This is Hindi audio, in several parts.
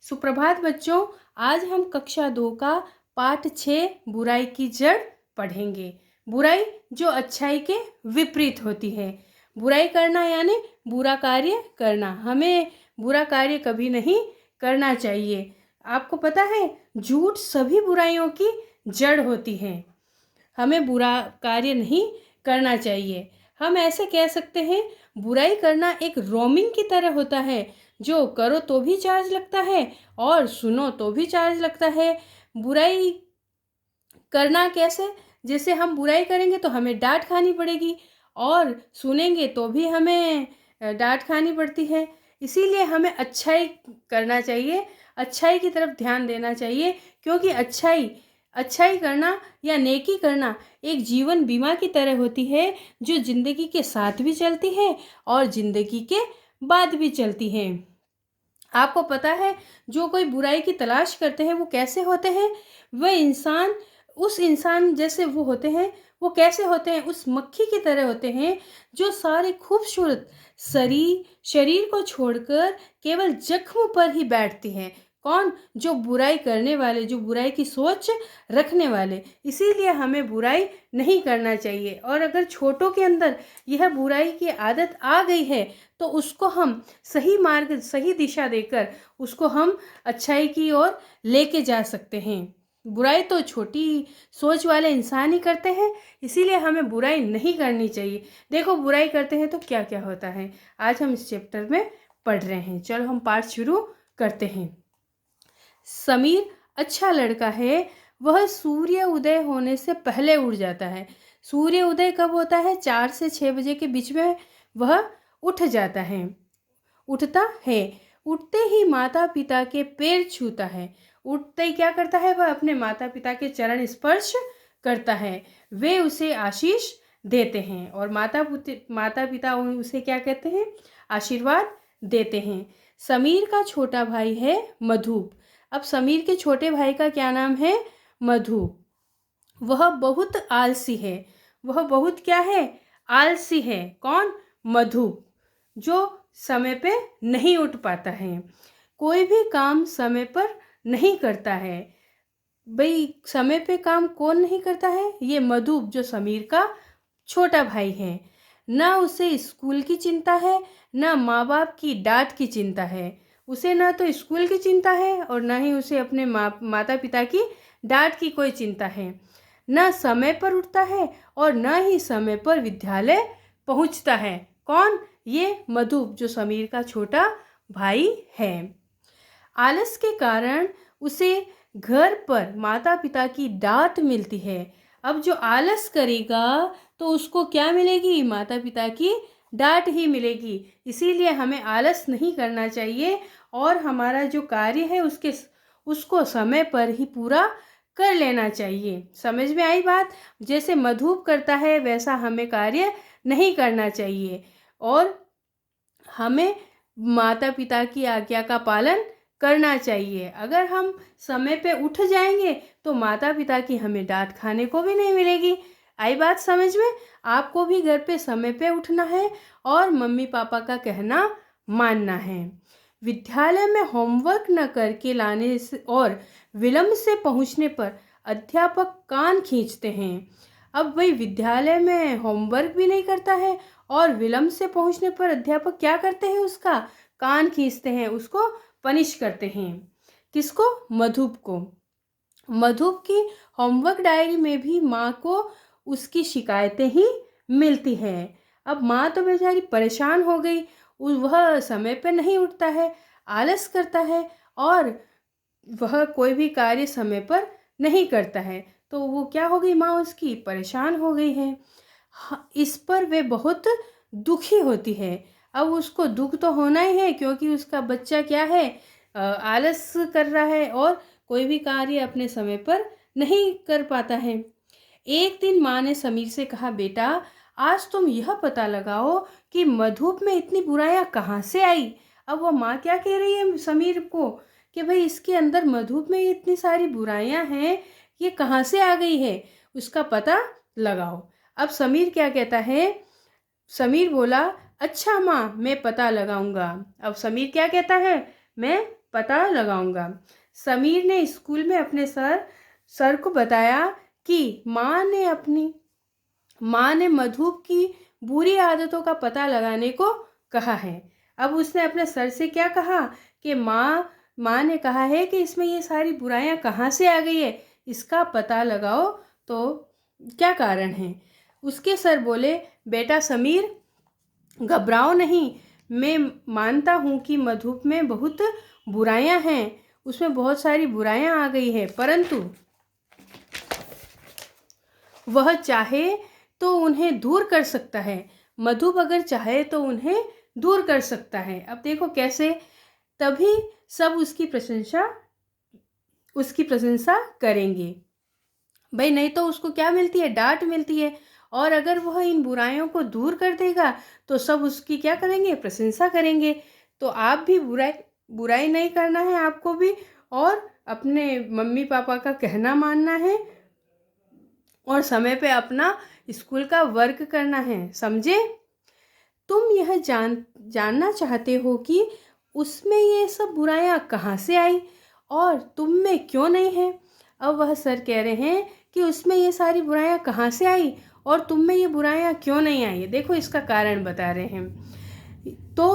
सुप्रभात बच्चों। आज हम कक्षा 2 का पाठ 6 बुराई की जड़ पढ़ेंगे। बुराई जो अच्छाई के विपरीत होती है। बुराई करना यानी बुरा कार्य करना। हमें बुरा कार्य कभी नहीं करना चाहिए। आपको पता है, झूठ सभी बुराइयों की जड़ होती है। हमें बुरा कार्य नहीं करना चाहिए। हम ऐसे कह सकते हैं, बुराई करना एक रोमिंग की तरह होता है, जो करो तो भी चार्ज लगता है और सुनो तो भी चार्ज लगता है। बुराई करना कैसे? जैसे हम बुराई करेंगे तो हमें डांट खानी पड़ेगी और सुनेंगे तो भी हमें डांट खानी पड़ती है। इसीलिए हमें अच्छाई करना चाहिए, अच्छाई की तरफ ध्यान देना चाहिए, क्योंकि अच्छाई करना या नेकी करना एक जीवन बीमा की तरह होती है, जो जिंदगी के साथ भी चलती है और जिंदगी के बाद भी चलती है। आपको पता है, जो कोई बुराई की तलाश करते हैं वो कैसे होते हैं? वह इंसान, उस इंसान जैसे वो होते हैं, वो कैसे होते हैं? उस मक्खी की तरह होते हैं, जो सारे खूबसूरत शरीर को छोड़कर केवल जख्म पर ही बैठती हैं। कौन? जो बुराई करने वाले, जो बुराई की सोच रखने वाले। इसीलिए हमें बुराई नहीं करना चाहिए। और अगर छोटों के अंदर यह बुराई की आदत आ गई है, तो उसको हम सही मार्ग, सही दिशा देकर उसको हम अच्छाई की ओर लेके जा सकते हैं। बुराई तो छोटी सोच वाले इंसान ही करते हैं, इसीलिए हमें बुराई नहीं करनी चाहिए। देखो, बुराई करते हैं तो क्या क्या होता है, आज हम इस चैप्टर में पढ़ रहे हैं। चलो हम पाठ शुरू करते हैं। समीर अच्छा लड़का है, वह सूर्य उदय होने से पहले उठ जाता है। सूर्य उदय कब होता है? 4 से 6 बजे के बीच में वह उठ जाता है, उठता है। उठते ही माता पिता के पैर छूता है। उठते ही क्या करता है? वह अपने माता पिता के चरण स्पर्श करता है। वे उसे आशीष देते हैं और माता पिता उसे क्या कहते हैं? आशीर्वाद देते हैं। समीर का छोटा भाई है मधु। अब समीर के छोटे भाई का क्या नाम है? मधु। वह बहुत आलसी है। वह बहुत क्या है? आलसी है। कौन? मधु, जो समय पे नहीं उठ पाता है, कोई भी काम समय पर नहीं करता है। भाई, समय पे काम कौन नहीं करता है? ये मधु, जो समीर का छोटा भाई है। ना उसे स्कूल की चिंता है, ना माँ बाप की डांट की चिंता है। उसे ना तो स्कूल की चिंता है और ना ही उसे अपने माता पिता की डांट की कोई चिंता है। ना समय पर उठता है और ना ही समय पर विद्यालय पहुंचता है। कौन? ये मधु, जो समीर का छोटा भाई है। आलस के कारण उसे घर पर माता पिता की डांट मिलती है। अब जो आलस करेगा तो उसको क्या मिलेगी? माता पिता की डांट ही मिलेगी। इसीलिए हमें आलस नहीं करना चाहिए और हमारा जो कार्य है उसको समय पर ही पूरा कर लेना चाहिए। समझ में आई बात? जैसे मधु करता है वैसा हमें कार्य नहीं करना चाहिए और हमें माता पिता की आज्ञा का पालन करना चाहिए। अगर हम समय पे उठ जाएंगे तो माता पिता की हमें डांट खाने को भी नहीं मिलेगी। आई बात समझ में? आपको भी घर पे समय पे उठना है और मम्मी पापा का कहना मानना है। विद्यालय में होमवर्क न करके लाने से और विलंब से पहुंचने पर अध्यापक कान खींचते हैं। अब वही विद्यालय में होमवर्क भी नहीं करता है और विलंब से पहुंचने पर अध्यापक क्या करते हैं? उसका कान खींचते हैं, उसको पनिश करते हैं। किसको? मधुप को। मधुप की होमवर्क डायरी में भी माँ को उसकी शिकायतें ही मिलती हैं। अब माँ तो बेचारी परेशान हो गई। वह समय पर नहीं उठता है, आलस करता है और वह कोई भी कार्य समय पर नहीं करता है, तो वो क्या हो गई? माँ उसकी परेशान हो गई है। इस पर वे बहुत दुखी होती है। अब उसको दुख तो होना ही है, क्योंकि उसका बच्चा क्या है? आलस कर रहा है और कोई भी कार्य अपने समय पर नहीं कर पाता है। एक दिन माँ ने समीर से कहा, बेटा आज तुम यह पता लगाओ कि मधुप में इतनी बुराइयां कहाँ से आई। अब वो माँ क्या कह रही है समीर को कि भाई इसके अंदर मधुप में इतनी सारी बुराइयां हैं, ये कहाँ से आ गई है, उसका पता लगाओ। अब समीर क्या कहता है? समीर बोला, अच्छा माँ, मैं पता लगाऊंगा। अब समीर क्या कहता है? मैं पता लगाऊंगा। समीर ने स्कूल में अपने सर को बताया कि माँ ने मधु की बुरी आदतों का पता लगाने को कहा है। अब उसने अपने सर से क्या कहा कि माँ ने कहा है कि इसमें ये सारी बुराइयां कहाँ से आ गई है, इसका पता लगाओ तो क्या कारण है। उसके सर बोले, बेटा समीर, घबराओ नहीं, मैं मानता हूँ कि मधु में बहुत बुराइयां हैं, उसमें बहुत सारी बुराइयां आ गई है, परंतु वह चाहे तो उन्हें दूर कर सकता है। मधु अगर चाहे तो उन्हें दूर कर सकता है। अब देखो कैसे, तभी सब उसकी प्रशंसा करेंगे भाई, नहीं तो उसको क्या मिलती है, डांट मिलती है। और अगर वह इन बुराइयों को दूर कर देगा तो सब उसकी क्या करेंगे, प्रशंसा करेंगे। तो आप भी बुराई नहीं करना है आपको भी, और अपने मम्मी पापा का कहना मानना है, और समय पे अपना स्कूल का वर्क करना है, समझे। तुम यह जानना चाहते हो कि उसमें ये सब बुराइयां कहाँ से आई और तुम में क्यों नहीं है। अब वह सर कह रहे हैं कि उसमें ये सारी बुराइयां कहाँ से आई और तुम में ये बुराइयां क्यों नहीं आई। देखो इसका कारण बता रहे हैं। तो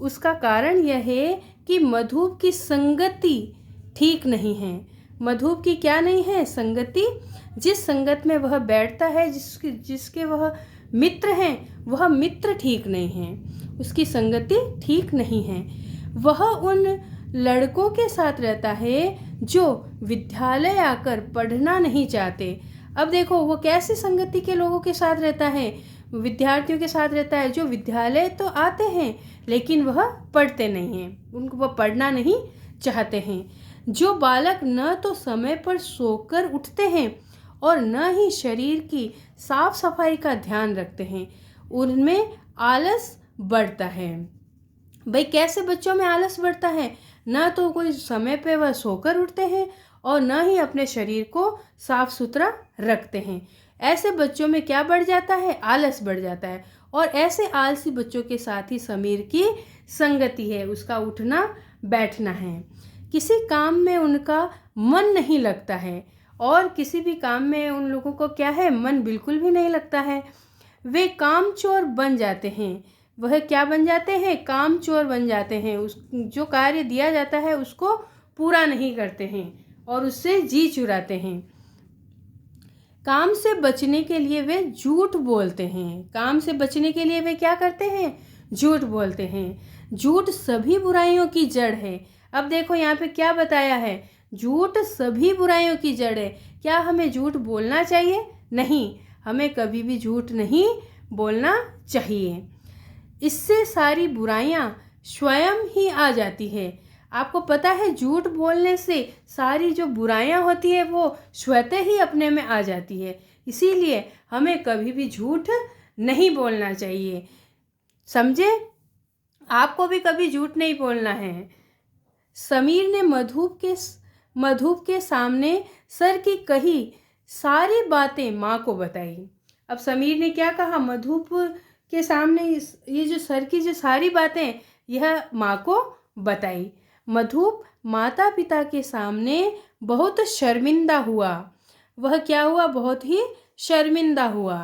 उसका कारण यह है कि मधु की संगति ठीक नहीं है। मधु की क्या नहीं है, संगति। जिस संगत में वह बैठता है, जिसके वह मित्र हैं, वह मित्र ठीक नहीं है, उसकी संगति ठीक नहीं है। वह उन लड़कों के साथ रहता है जो विद्यालय आकर पढ़ना नहीं चाहते। अब देखो वो कैसी संगति के लोगों के साथ रहता है, विद्यार्थियों के साथ रहता है जो विद्यालय तो आते हैं लेकिन वह पढ़ते नहीं हैं, उनको वह पढ़ना नहीं चाहते हैं। जो बालक न तो समय पर सोकर उठते हैं और न ही शरीर की साफ सफाई का ध्यान रखते हैं, उनमें आलस बढ़ता है। भाई कैसे बच्चों में आलस बढ़ता है, न तो कोई समय पे वह सोकर उठते हैं और न ही अपने शरीर को साफ सुथरा रखते हैं। ऐसे बच्चों में क्या बढ़ जाता है, आलस बढ़ जाता है। और ऐसे आलसी बच्चों के साथ ही समीर की संगति है, उसका उठना बैठना है। किसी काम में उनका मन नहीं लगता है, और किसी भी काम में उन लोगों को क्या है, मन बिल्कुल भी नहीं लगता है। वे कामचोर बन जाते हैं। वह क्या बन जाते हैं, कामचोर बन जाते हैं। जो कार्य दिया जाता है उसको पूरा नहीं करते हैं और उससे जी चुराते हैं। काम से बचने के लिए वे झूठ बोलते हैं। काम से बचने के लिए वे क्या करते हैं, झूठ बोलते हैं। झूठ सभी बुराइयों की जड़ है। अब देखो यहाँ पे क्या बताया है, झूठ सभी बुराइयों की जड़ है। क्या हमें झूठ बोलना चाहिए? नहीं, हमें कभी भी झूठ नहीं बोलना चाहिए। इससे सारी बुराइयां स्वयं ही आ जाती है। आपको पता है झूठ बोलने से सारी जो बुराइयां होती है वो स्वतः ही अपने में आ जाती है। इसीलिए हमें कभी भी झूठ नहीं बोलना चाहिए, समझे। आपको भी कभी झूठ नहीं बोलना है। समीर ने मधु के सामने सर की कही सारी बातें माँ को बताई। अब समीर ने क्या कहा, मधु के सामने ये जो सर की जो सारी बातें यह माँ को बताई। मधु माता पिता के सामने बहुत शर्मिंदा हुआ। वह क्या हुआ, बहुत ही शर्मिंदा हुआ।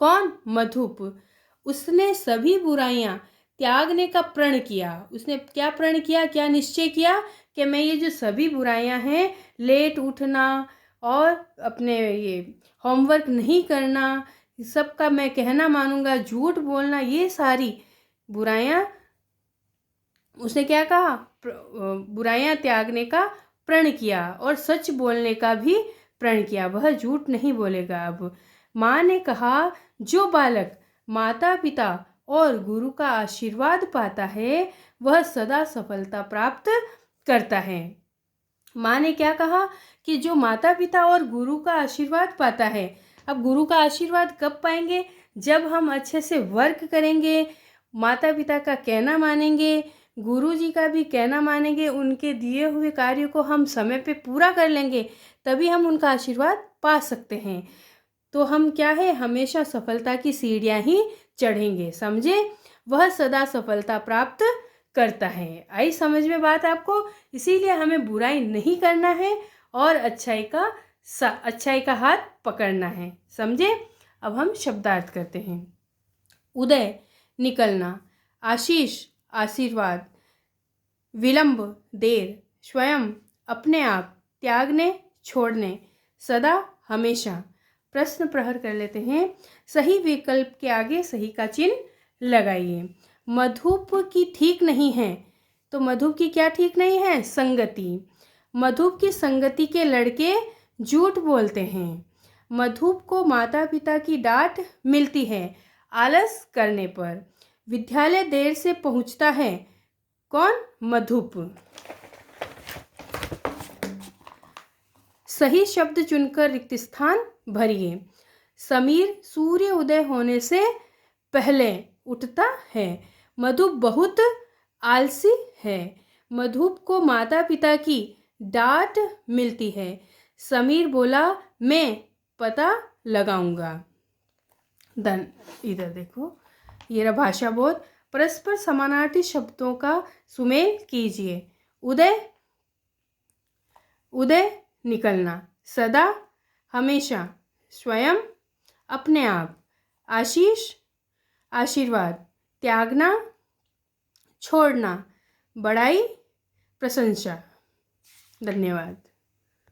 कौन, मधुप। उसने सभी बुराइयां त्यागने का प्रण किया। उसने क्या प्रण किया, क्या निश्चय किया कि मैं ये जो सभी बुराइयां हैं, लेट उठना और अपने ये होमवर्क नहीं करना, सबका मैं कहना मानूंगा, झूठ बोलना, ये सारी बुराइयां उसने क्या कहा, बुराइयां त्यागने का प्रण किया और सच बोलने का भी प्रण किया। वह झूठ नहीं बोलेगा। अब माँ ने कहा, जो बालक माता पिता और गुरु का आशीर्वाद पाता है वह सदा सफलता प्राप्त करता है। माँ ने क्या कहा कि जो माता पिता और गुरु का आशीर्वाद पाता है। अब गुरु का आशीर्वाद कब पाएंगे, जब हम अच्छे से वर्क करेंगे, माता पिता का कहना मानेंगे, गुरु जी का भी कहना मानेंगे, उनके दिए हुए कार्य को हम समय पे पूरा कर लेंगे, तभी हम उनका आशीर्वाद पा सकते हैं। तो हम क्या है, हमेशा सफलता की सीढ़ियाँ ही चढ़ेंगे, समझे। वह सदा सफलता प्राप्त करता है। आई समझ में बात आपको? इसीलिए हमें बुराई नहीं करना है और अच्छाई का हाथ पकड़ना है। समझे? अब हम शब्दार्थ करते हैं। उदय, निकलना। आशीष, आशीर्वाद। विलंब, देर। स्वयं, अपने आप। त्यागने, छोड़ने। सदा, हमेशा। प्रश्न प्रहर कर लेते हैं। सही विकल्प के आगे सही का चिन्ह लगाइए। मधुप की ठीक नहीं है, तो मधुप की क्या ठीक नहीं है? संगति। मधुप की संगति के लड़के झूठ बोलते हैं। मधुप को माता पिता की डांट मिलती है आलस करने पर। विद्यालय देर से पहुंचता है। कौन? मधुप। सही शब्द चुनकर रिक्त स्थान भरिए। समीर सूर्य उदय होने से पहले उठता है। मधुप बहुत आलसी है। मधुप को माता पिता की डांट मिलती है। समीर बोला, मैं पता लगाऊंगा। इधर देखो, ये रहा भाषा बोध। परस्पर समानार्थी शब्दों का सुमेल कीजिए। उदय, उदय, निकलना। सदा, हमेशा। स्वयं, अपने आप। आशीष, आशीर्वाद। त्यागना, छोड़ना। बड़ाई, प्रशंसा। धन्यवाद।